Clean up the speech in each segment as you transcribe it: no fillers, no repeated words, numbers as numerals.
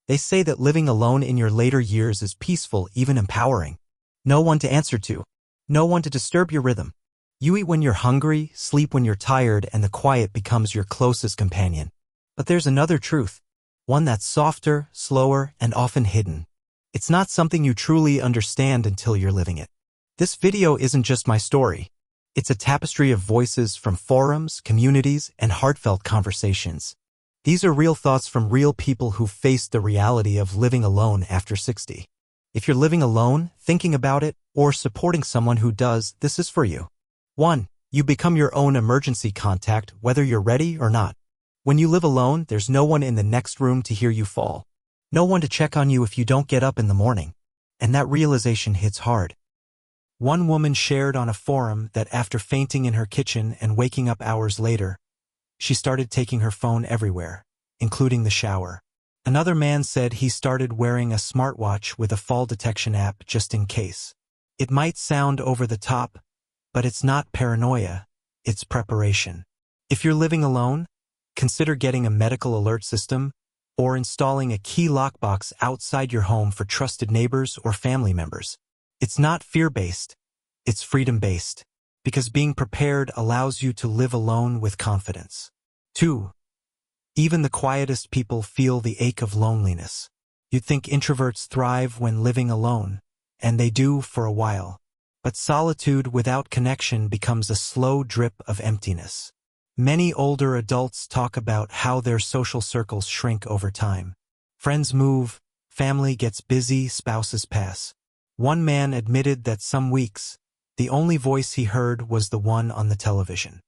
They say that living alone in your later years is peaceful, even empowering. No one to answer to. No one to disturb your rhythm. You eat when you're hungry, sleep when you're tired, and the quiet becomes your closest companion. But there's another truth. One that's softer, slower, and often hidden. It's not something you truly understand until you're living it. This video isn't just my story. It's a tapestry of voices from forums, communities, and heartfelt conversations. These are real thoughts from real people who've faced the reality of living alone after 60. If you're living alone, thinking about it, or supporting someone who does, this is for you. 1. You become your own emergency contact, whether you're ready or not. When you live alone, there's no one in the next room to hear you fall. No one to check on you if you don't get up in the morning. And that realization hits hard. One woman shared on a forum that after fainting in her kitchen and waking up hours later, she started taking her phone everywhere, including the shower. Another man said he started wearing a smartwatch with a fall detection app just in case. It might sound over the top, but it's not paranoia, it's preparation. If you're living alone, consider getting a medical alert system or installing a key lockbox outside your home for trusted neighbors or family members. It's not fear-based, it's freedom-based, because being prepared allows you to live alone with confidence. 2. Even the quietest people feel the ache of loneliness. You'd think introverts thrive when living alone, and they do for a while. But solitude without connection becomes a slow drip of emptiness. Many older adults talk about how their social circles shrink over time. Friends move, family gets busy, spouses pass. One man admitted that some weeks, the only voice he heard was the one on the television.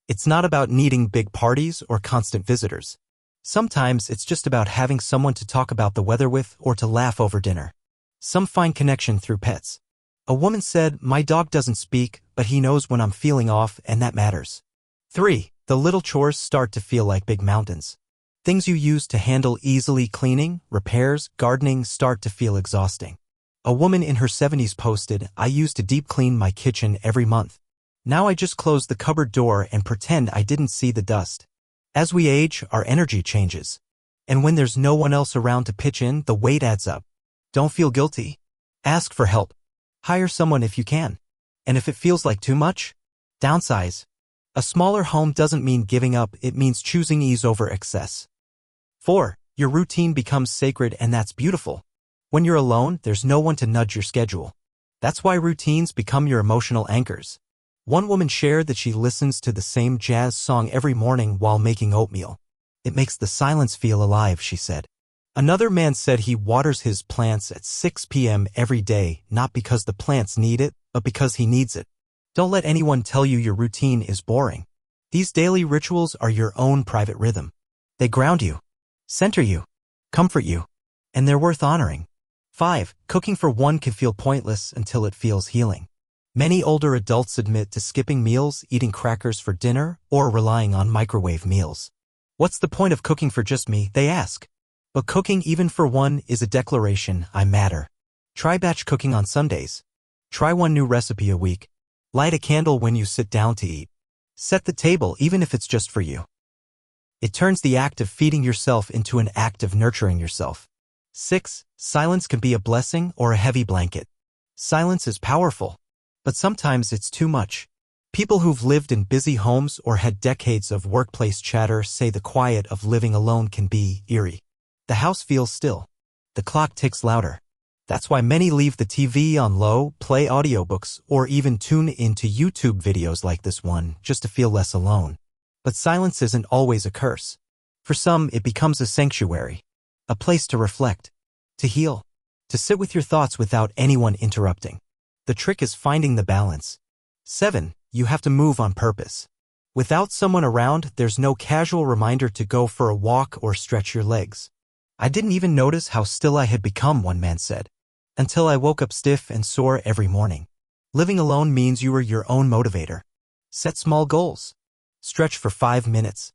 It's not about needing big parties or constant visitors. Sometimes it's just about having someone to talk about the weather with or to laugh over dinner. Some find connection through pets. A woman said, "My dog doesn't speak, but he knows when I'm feeling off, and that matters." 3. The little chores start to feel like big mountains. Things you used to handle easily, cleaning, repairs, gardening, start to feel exhausting. A woman in her 70s posted, "I used to deep clean my kitchen every month. Now I just close the cupboard door and pretend I didn't see the dust." As we age, our energy changes. And when there's no one else around to pitch in, the weight adds up. Don't feel guilty. Ask for help. Hire someone if you can. And if it feels like too much, downsize. A smaller home doesn't mean giving up, it means choosing ease over excess. 4. Your routine becomes sacred, and that's beautiful. When you're alone, there's no one to nudge your schedule. That's why routines become your emotional anchors. One woman shared that she listens to the same jazz song every morning while making oatmeal. It makes the silence feel alive, she said. Another man said he waters his plants at 6 p.m. every day, not because the plants need it, but because he needs it. Don't let anyone tell you your routine is boring. These daily rituals are your own private rhythm. They ground you, center you, comfort you, and they're worth honoring. 5. Cooking for one can feel pointless until it feels healing. Many older adults admit to skipping meals, eating crackers for dinner, or relying on microwave meals. What's the point of cooking for just me, they ask. But cooking even for one is a declaration, I matter. Try batch cooking on Sundays. Try one new recipe a week. Light a candle when you sit down to eat. Set the table even if it's just for you. It turns the act of feeding yourself into an act of nurturing yourself. 6. Silence can be a blessing or a heavy blanket. Silence is powerful, but sometimes it's too much. People who've lived in busy homes or had decades of workplace chatter say the quiet of living alone can be eerie. The house feels still. The clock ticks louder. That's why many leave the TV on low, play audiobooks, or even tune into YouTube videos like this one just to feel less alone. But silence isn't always a curse. For some, it becomes a sanctuary. A place to reflect, to heal, to sit with your thoughts without anyone interrupting. The trick is finding the balance. 7. You have to move on purpose. Without someone around, there's no casual reminder to go for a walk or stretch your legs. I didn't even notice how still I had become, one man said, until I woke up stiff and sore every morning. Living alone means you are your own motivator. Set small goals. Stretch for 5 minutes.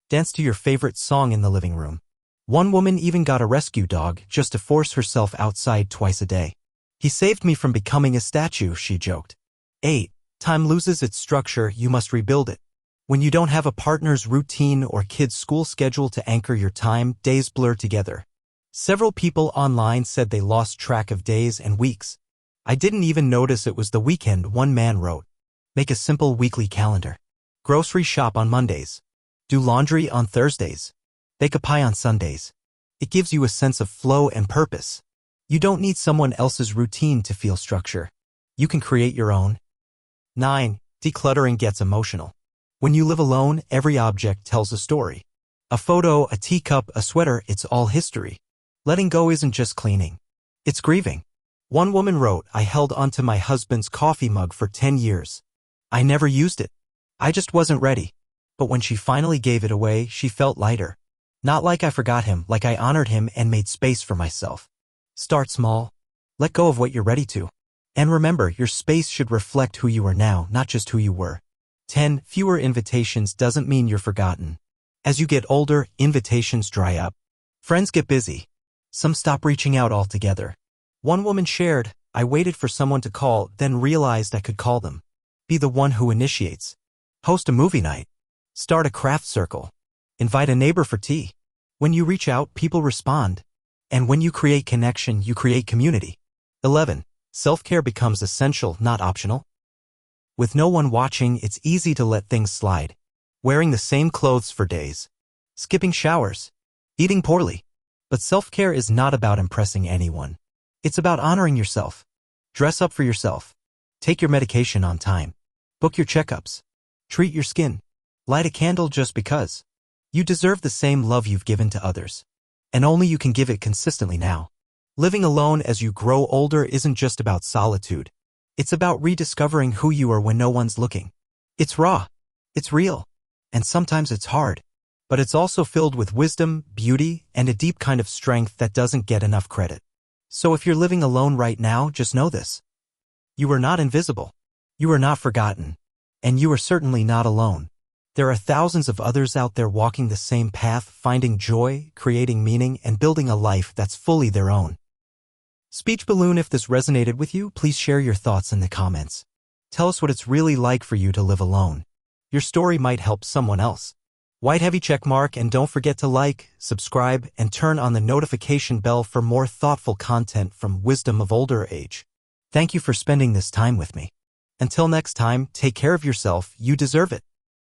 Dance to your favorite song in the living room. One woman even got a rescue dog just to force herself outside twice a day. He saved me from becoming a statue, she joked. 8. Time loses its structure, you must rebuild it. When you don't have a partner's routine or kid's school schedule to anchor your time, days blur together. Several people online said they lost track of days and weeks. I didn't even notice it was the weekend, one man wrote. Make a simple weekly calendar. Grocery shop on Mondays. Do laundry on Thursdays. Bake a pie on Sundays. It gives you a sense of flow and purpose. You don't need someone else's routine to feel structure. You can create your own. 9. Decluttering gets emotional. When you live alone, every object tells a story. A photo, a teacup, a sweater, it's all history. Letting go isn't just cleaning. It's grieving. One woman wrote, I held onto my husband's coffee mug for 10 years. I never used it. I just wasn't ready. But when she finally gave it away, she felt lighter. Not like I forgot him, like I honored him and made space for myself. Start small. Let go of what you're ready to. And remember, your space should reflect who you are now, not just who you were. 10. Fewer invitations doesn't mean you're forgotten. As you get older, invitations dry up. Friends get busy. Some stop reaching out altogether. One woman shared, I waited for someone to call, then realized I could call them. Be the one who initiates. Host a movie night. Start a craft circle. Invite a neighbor for tea. When you reach out, people respond. And when you create connection, you create community. 11. Self-care becomes essential, not optional. With no one watching, it's easy to let things slide. Wearing the same clothes for days. Skipping showers. Eating poorly. But self-care is not about impressing anyone. It's about honoring yourself. Dress up for yourself. Take your medication on time. Book your checkups. Treat your skin. Light a candle just because. You deserve the same love you've given to others. And only you can give it consistently now. Living alone as you grow older isn't just about solitude. It's about rediscovering who you are when no one's looking. It's raw. It's real. And sometimes it's hard. But it's also filled with wisdom, beauty, and a deep kind of strength that doesn't get enough credit. So if you're living alone right now, just know this. You are not invisible. You are not forgotten. And you are certainly not alone. There are thousands of others out there walking the same path, finding joy, creating meaning, and building a life that's fully their own. Speech Balloon, if this resonated with you, please share your thoughts in the comments. Tell us what it's really like for you to live alone. Your story might help someone else. White heavy check mark, and don't forget to like, subscribe, and turn on the notification bell for more thoughtful content from Wisdom of Older Age. Thank you for spending this time with me. Until next time, take care of yourself, you deserve it.